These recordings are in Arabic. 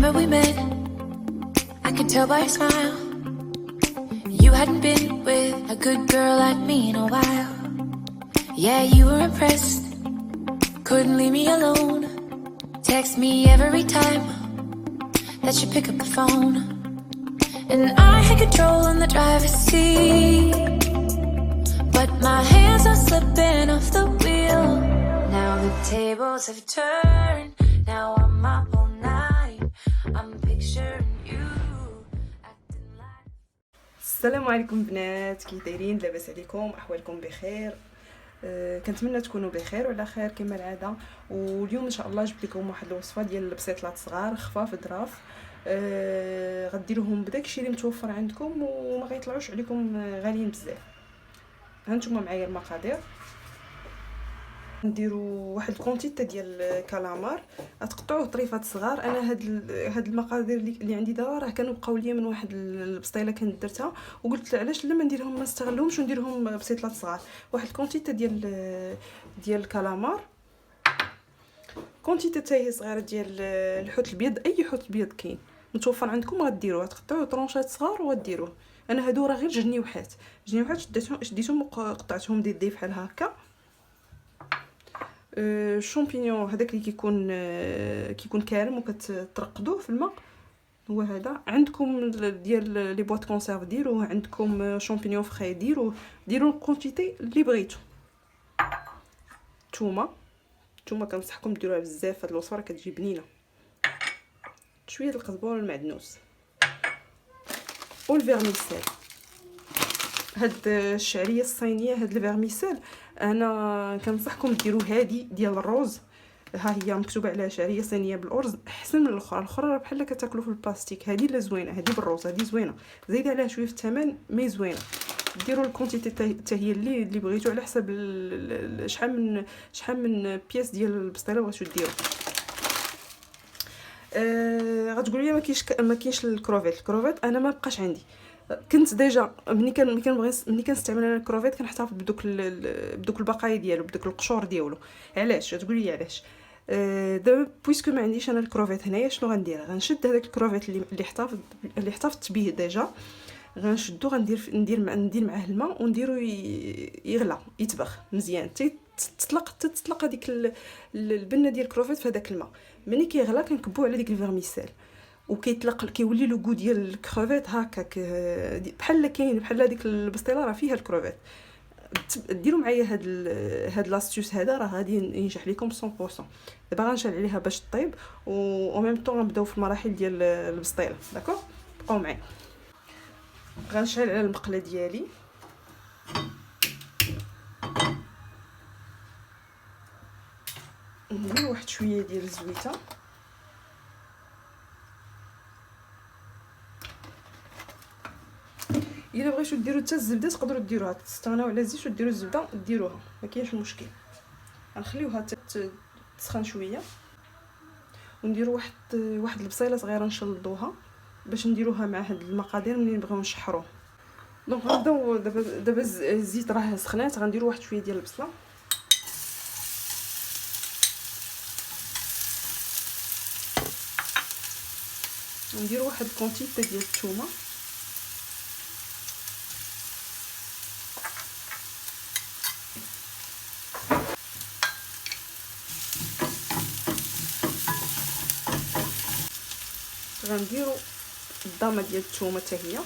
Remember we met, I could tell by your smile. You hadn't been with a good girl like me in a while. Yeah, you were impressed, couldn't leave me alone. Text me every time that you pick up the phone. And I had control in the driver's seat, but my hands are slipping off the wheel. Now the tables have turned, now I'm up all night. I'm picturing you acting like. السلام عليكم بنات، كي دايرين؟ لاباس عليكم؟ احوالكم بخير؟ كنتمنى تكونوا بخير وعلى خير كما العاده. واليوم ان شاء الله جبت لكم واحد الوصفه ديال البسيطلات صغار خفاف ظراف. غديروهم بداكشي اللي متوفر عندكم وما غيطلعوش عليكم غاليين بزاف. هانتوما معايا المقادير. نديروا واحد الكونتيته ديال الكالامار، غتقطعوه طريفات صغار. انا هاد المقادير اللي عندي دابا راه كانوا بقاو ليا من واحد البسطيله كنت درتها، وقلت علاش لا ما نديرهم ما نستغلهمش ونديرهم بسيطلات صغار. واحد الكونتيته ديال الكالامار، كونتيته حتى هي صغيره ديال الحوت الابيض. اي حوت ابيض كاين متوفر عندكم غديروه، تقطعوه طرونشات صغار وغديروه. انا هادو راه غير جنيوحات شديتهم وقطعتهم دي بحال هكا. الشامبينيون هذاك اللي كيكون كارم وكترقدوه في الماء، هو هذا. عندكم ديال لي بواط كونسيرف ديروه، عندكم شامبينيون فخي ديروا الكونتيتي اللي بغيتو. الثومه كنصحكم ديروها بزاف، هاد الوصفه راه كتجي بنينه. شويه القزبر والمعدنوس والفيرميسيل. هاد الشعريه الصينيه، هاد الفيرميسيل انا كنصحكم ديروا هادي ديال الروز. ها هي مكتوبه عليها شعريه صينيه بالارز، احسن من الاخرى راه بحال كتاكلوا في البلاستيك. هادي لا زوينه، هادي بالروز، هادي زوينه. زيد عليها شويه في الثمن مي زوينه. ديروا الكونتيتي حتى هي اللي بغيتو على حسب شحال من بياس ديال البسطيله بغيتو ديروا. غتقولوا لي ما كاينش الكروفيت انا ما بقاش عندي. كنت ديجا ملي كنستعمل انا الكروفيت كنحتفظ بدوك البقايا ديالو، بدوك القشور ديالو. علاش تقولي لي علاش؟ دابا بويسكو ما عنديش انا الكروفيت هنايا، شنو غندير؟ غنشد هذاك الكروفيت اللي حتفظت به ديجا، غنشدو ندير معاه الماء ونديرو يغلى يطبخ مزيان تطلق هذيك البنه ديال الكروفيت في هذاك الماء. ملي كيغلى كنكبوه على ديك الفيرميسيل وكيطلق، كيولي لو غو ديال الكروفيت هكاك بحال هذيك البسطيله راه فيها الكروفيت. ديروا معايا هاد لاستيوس هذا، راه غادي ينجح لكم 100%. دابا غنشعل عليها باش طيب، و ميم طون غنبداو في المراحل ديال البسطيله. داكوغ، بقاو معايا. غنشعل على المقله ديالي، ندير واحد شويه ديال الزويته، الا بغيتو ديروا حتى الزبده تقدروا ديروها، تستغناو على الزيت وديروا الزبده ديروها، ما كاينش مشكل. غنخليوها تسخن شويه ونديروا واحد البصيله صغيره نشلضوها باش نديروها مع هاد المقادير ملي نبغيو نشحروه. دونك غنبداو دابا الزيت راه سخنات. غنديروا واحد شويه ديال البصله، ونديروا واحد الكونتيته ديال الثومه، غنديروا الضامه ديال الثومه حتى هي،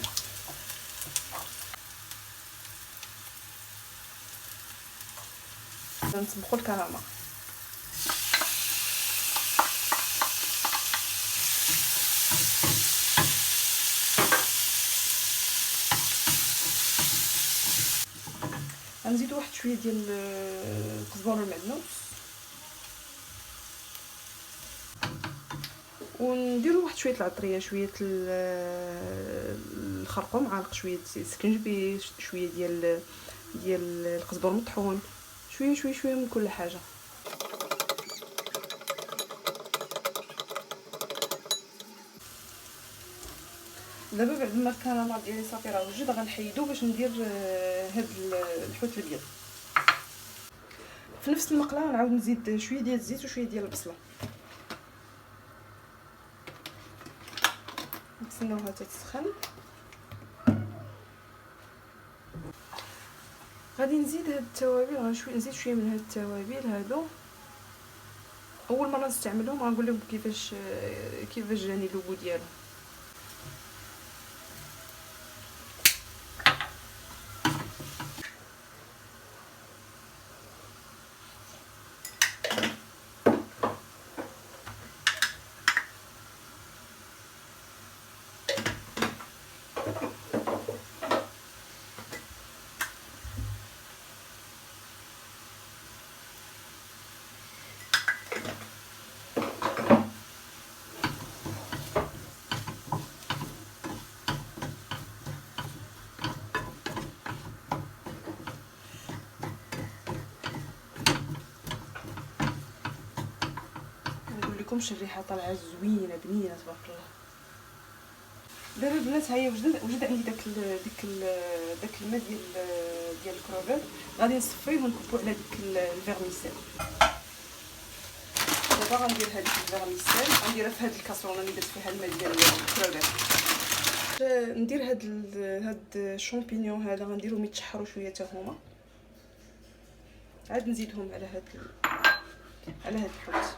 غنطبخوا الكرامه. غنزيدوا واحد شويه ديال القزبر والمعدنوس، ونديروا واحد شويه العطريه، شويه الخرقوم، عالق شويه السكنجبي، شويه ديال القزبر مطحون، شويه من كل حاجه. دابا بعد ما الكراميل ديالي صافي راه وجد، غنحيدو باش ندير هاد الحوت الابيض. في نفس المقله غنعاود نزيد شويه ديال الزيت وشويه ديال البصله. نستناوها تتسخن. غادي نزيد هاد التوابل، نزيد شويه من هاد التوابل هادو. اول مره نستعملهم غنقول لكم كيفاش جاني اللوغو ديالهم. لكمش الريحه طالعه زوينه بنينه تبارك الله. دابا البنات هيا وجد عندي داك الماء ديال الكروفيت. غادي نصفيه ونكبو على ديك الفيرميسيل. دابا غندير هذيك الفيرميسيل غنديرها في هاد الكاسرونه اللي درت فيها الماء ديال الكروفيت. ندير هاد الشامبينيون هذا غنديرهم يتشحروا شويه حتى هما، عاد نزيدهم على هاد الحوت.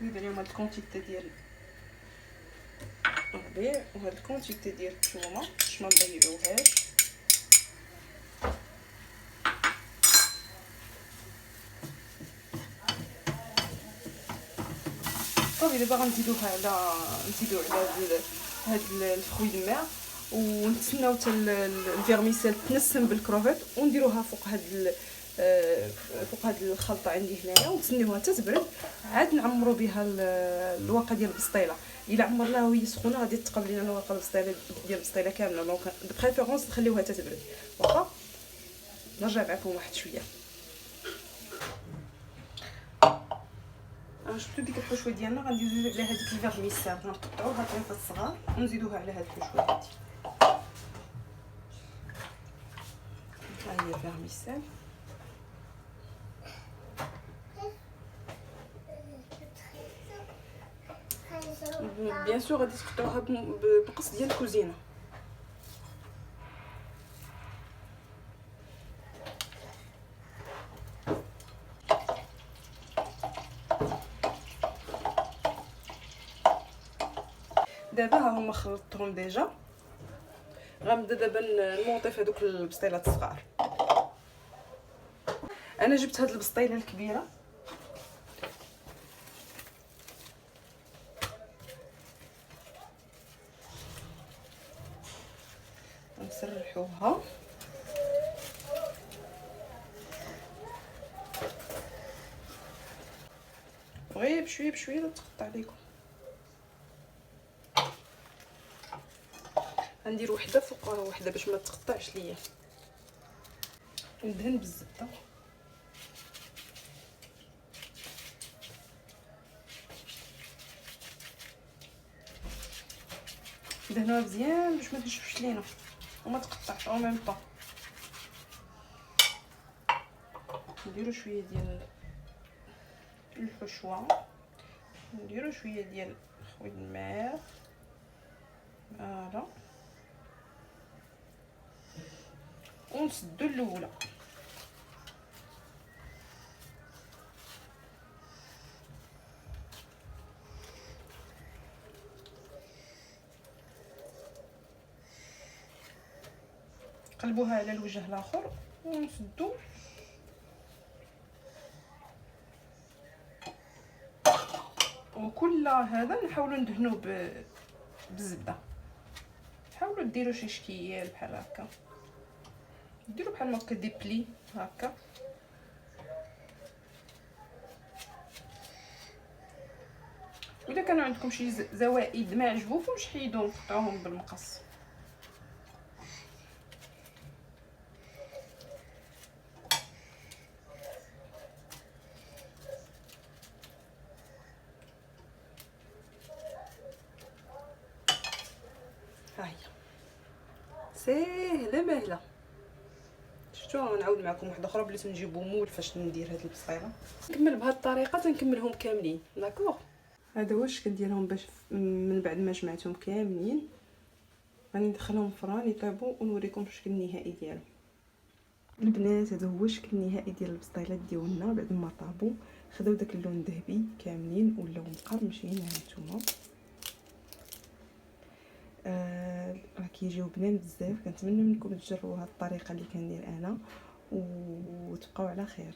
نزيد عليهم هاد الكونتيتي ديال الربيع وهاد الكونتيتي ديال الثومه باش ما نضيعوهاش. صافي دابا غنزيدو على هاد الفخوي الماء ونتسناو حتى الفيرميسيل تنسم بالكروفيت ونديروها فوق هاد الخلطه عندي هنايا ونتسنيوها حتى تبرد. عاد نعمروا بها الواقه ديال البسطيله. الا عمرناها وهي سخونه غادي تقبل لينا الواقه ديال البسطيله كامله. دونك دو بريفيرونس نخليوها حتى تبرد. واخا نرجع معكم واحد شويه. شفتوا ديك الحشوه ديالنا غنديرو على هذيك الفيرميسيل غنقطعوها طريفات صغار ونزيدوها على هاد الحشوه هادي. ها هي الفيرميسيل. بيان سور غادي تقطعوها بمقص ديال الكوزينه. دابا ها هما خلطتهم ديجا. غنبدا دابا نمونطي في هذوك البسطيلات الصغار. انا جبت هاد البسطيله الكبيره نسرحوها غير بشويه بشويه لا تقطع عليكم. غندير وحده فوق وحده باش ما تقطعش ليا. ندهن بالزبده ندهنوها مزيان باش ما تنشفش لينا وما تقطعش او ميم طون. نديرو شويه ديال الحشوه، نديرو شويه ديال خويا الماء. فوالا ونسدو الاولى. قلبوها على الوجه الاخر ونسدو. وكل هذا نحاولوا ندهنوه بالزبده. حاولوا ديروا شي شكيال بحال هكا، ديروا بحال هكا دي بلي هكا. وإلا كانوا عندكم شي زوائد ما عجبوكمش حيدوهم قطعوهم بالمقص. ها هي ساهله ماهله. شفتوا غنعاود معكم واحده اخرى بلي تنجيبو مول فاش ندير هاد البصيله. نكمل بهاد الطريقه تنكملهم كاملين داكوغ. هذا هو الشكل ديالهم باش من بعد ما جمعتهم كاملين غادي ندخلهم الفران يطيبوا ونوريكم الشكل النهائي ديالهم. البنات هذا هو الشكل النهائي ديال البسطيلات ديالنا بعد ما طابوا، خداو داك اللون الذهبي كاملين ولاو مقرمشين هانتوما. راه كيجيو بنان بزاف. كنتمنى منكم تجربوا هاد الطريقه اللي كندير انا وتبقاو على خير.